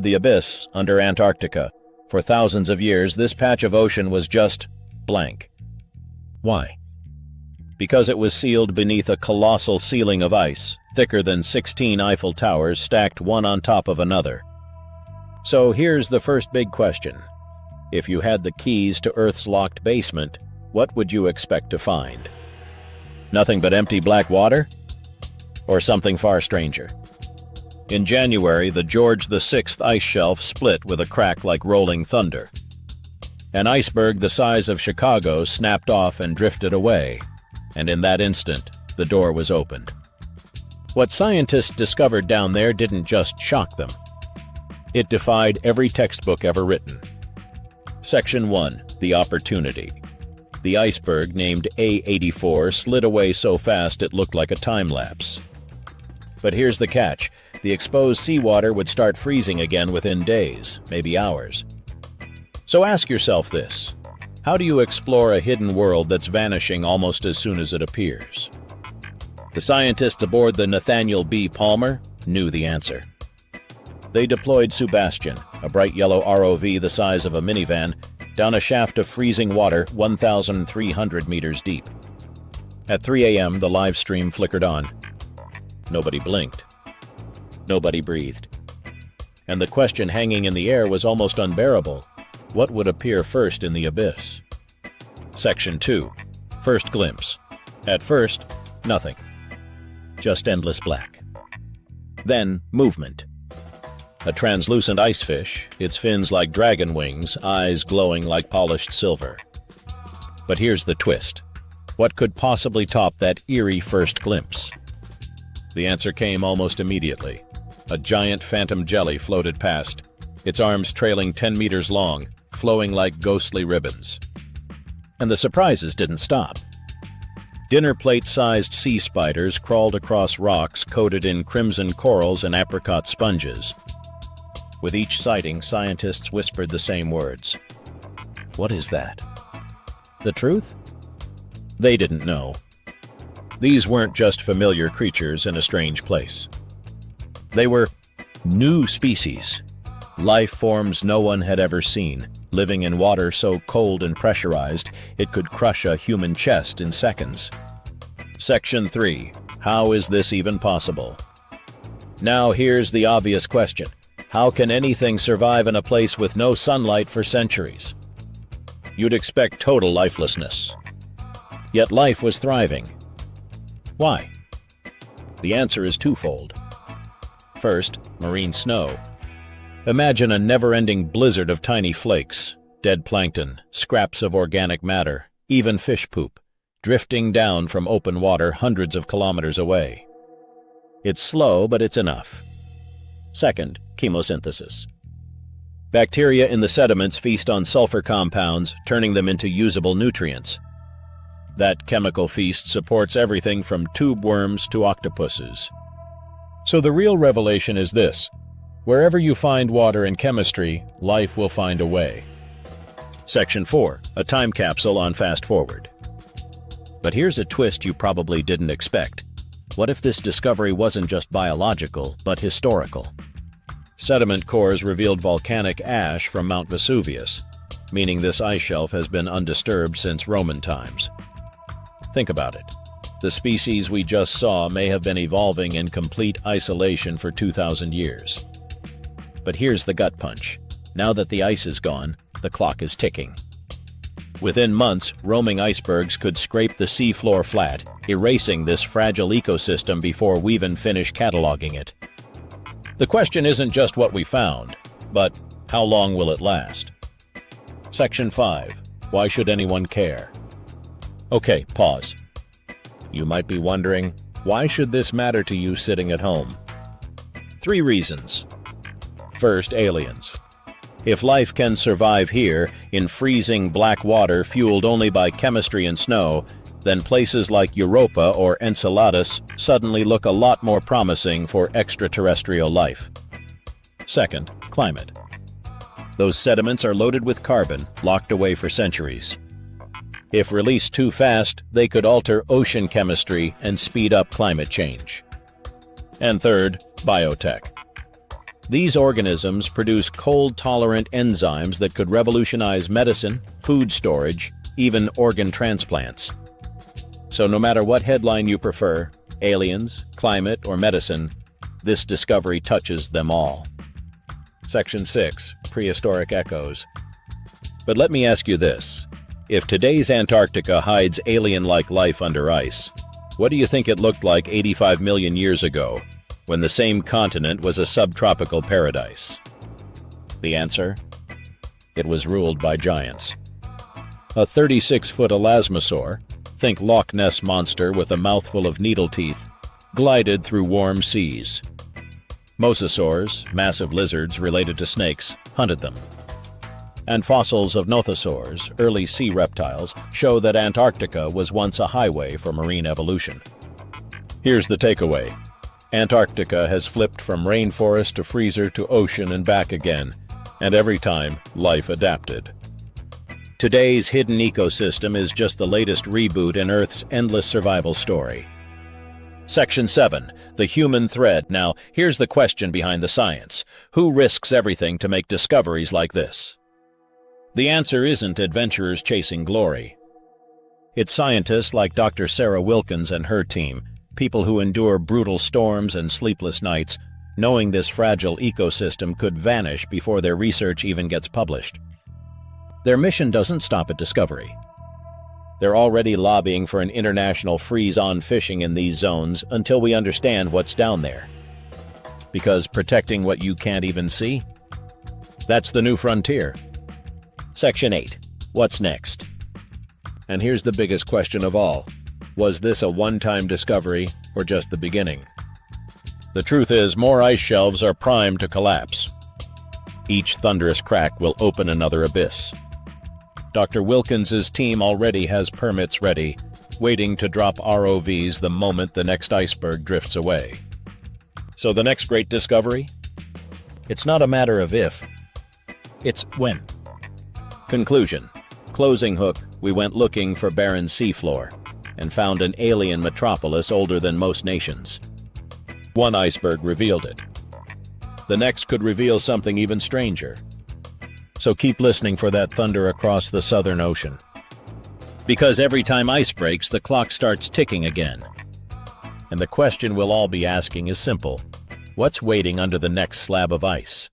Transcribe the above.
The Abyss Under Antarctica. For thousands of years, this patch of ocean was just blank. Why? Because it was sealed beneath a colossal ceiling of ice, thicker than 16 Eiffel Towers stacked one on top of another. So here's the first big question. If you had the keys to Earth's locked basement, what would you expect to find? Nothing but empty black water? Or something far stranger? In January, the George VI ice shelf split with a crack like rolling thunder. An iceberg the size of Chicago snapped off and drifted away, and in that instant, the door was opened. What scientists discovered down there didn't just shock them. It defied every textbook ever written. Section 1. The Opportunity. The iceberg, named A84, slid away so fast it looked like a time-lapse. But here's the catch. The exposed seawater would start freezing again within days, maybe hours. So ask yourself this. How do you explore a hidden world that's vanishing almost as soon as it appears? The scientists aboard the Nathaniel B. Palmer knew the answer. They deployed Sebastian, a bright yellow ROV the size of a minivan, down a shaft of freezing water 1,300 meters deep. At 3 a.m., the live stream flickered on. Nobody blinked. Nobody breathed. And the question hanging in the air was almost unbearable. What would appear first in the abyss? Section 2. First glimpse. At first, nothing. Just endless black. Then, movement. A translucent ice fish, its fins like dragon wings, eyes glowing like polished silver. But here's the twist. What could possibly top that eerie first glimpse? The answer came almost immediately. A giant phantom jelly floated past, its arms trailing 10 meters long, flowing like ghostly ribbons. And the surprises didn't stop. Dinner plate-sized sea spiders crawled across rocks coated in crimson corals and apricot sponges. With each sighting, scientists whispered the same words. What is that? The truth? They didn't know. These weren't just familiar creatures in a strange place. They were new species, life forms no one had ever seen, living in water so cold and pressurized it could crush a human chest in seconds. Section 3. How is this even possible? Now here's the obvious question. How can anything survive in a place with no sunlight for centuries? You'd expect total lifelessness. Yet life was thriving. Why? The answer is twofold. First, marine snow. Imagine a never-ending blizzard of tiny flakes, dead plankton, scraps of organic matter, even fish poop, drifting down from open water hundreds of kilometers away. It's slow, but it's enough. Second, chemosynthesis. Bacteria in the sediments feast on sulfur compounds, turning them into usable nutrients. That chemical feast supports everything from tube worms to octopuses. So the real revelation is this. Wherever you find water and chemistry, life will find a way. Section 4. A time capsule on fast forward. But here's a twist you probably didn't expect. What if this discovery wasn't just biological, but historical? Sediment cores revealed volcanic ash from Mount Vesuvius, meaning this ice shelf has been undisturbed since Roman times. Think about it. The species we just saw may have been evolving in complete isolation for 2,000 years. But here's the gut punch. Now that the ice is gone, the clock is ticking. Within months, roaming icebergs could scrape the seafloor flat, erasing this fragile ecosystem before we even finish cataloging it. The question isn't just what we found, but how long will it last? Section 5. Why should anyone care? Okay, pause. You might be wondering, why should this matter to you sitting at home? 3 reasons. First, aliens. If life can survive here, in freezing black water fueled only by chemistry and snow, then places like Europa or Enceladus suddenly look a lot more promising for extraterrestrial life. Second, climate. Those sediments are loaded with carbon, locked away for centuries. If released too fast, they could alter ocean chemistry and speed up climate change. And third, biotech. These organisms produce cold-tolerant enzymes that could revolutionize medicine, food storage, even organ transplants. So no matter what headline you prefer, aliens, climate, or medicine, this discovery touches them all. Section 6. Prehistoric Echoes. But let me ask you this. If today's Antarctica hides alien-like life under ice, what do you think it looked like 85 million years ago, when the same continent was a subtropical paradise? The answer? It was ruled by giants. A 36-foot elasmosaur, think Loch Ness monster with a mouthful of needle teeth, glided through warm seas. Mosasaurs, massive lizards related to snakes, hunted them. And fossils of nothosaurs, early sea reptiles, show that Antarctica was once a highway for marine evolution. Here's the takeaway. Antarctica has flipped from rainforest to freezer to ocean and back again, and every time, life adapted. Today's hidden ecosystem is just the latest reboot in Earth's endless survival story. Section 7. The human thread. Now, here's the question behind the science. Who risks everything to make discoveries like this? The answer isn't adventurers chasing glory. It's scientists like Dr. Sarah Wilkins and her team, people who endure brutal storms and sleepless nights, knowing this fragile ecosystem could vanish before their research even gets published. Their mission doesn't stop at discovery. They're already lobbying for an international freeze-on fishing in these zones until we understand what's down there. Because protecting what you can't even see? That's the new frontier. Section 8. What's next? And here's the biggest question of all. Was this a one-time discovery or just the beginning? The truth is, more ice shelves are primed to collapse. Each thunderous crack will open another abyss. Dr. Wilkins's team already has permits ready, waiting to drop ROVs the moment the next iceberg drifts away. So the next great discovery? It's not a matter of if, it's when. Conclusion. Closing hook, we went looking for barren seafloor and found an alien metropolis older than most nations. One iceberg revealed it. The next could reveal something even stranger. So keep listening for that thunder across the Southern Ocean. Because every time ice breaks, the clock starts ticking again. And the question we'll all be asking is simple. What's waiting under the next slab of ice?